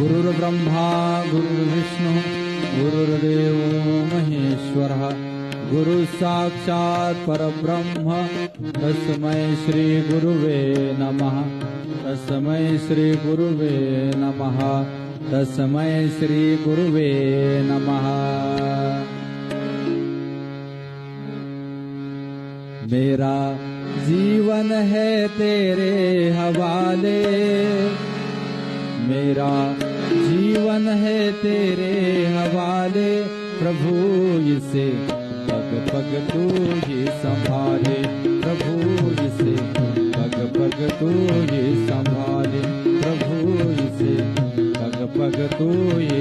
गुरुर्ब्रह्मा गुरुर्विष्णु गुरुर्देवो महेश्वरः गुरु साक्षात् परब्रह्म तस्मै श्री गुरुवे नमः तस्मै श्री गुरुवे नमः तस्मै श्री गुरुवे नमः। मेरा जीवन है तेरे हवाले, मेरा जीवन है तेरे हवाले, प्रभु इसे पग पग तू ही संभाले, प्रभु इसे पग पग तू ही संभाले, प्रभु इसे पग पग तू ही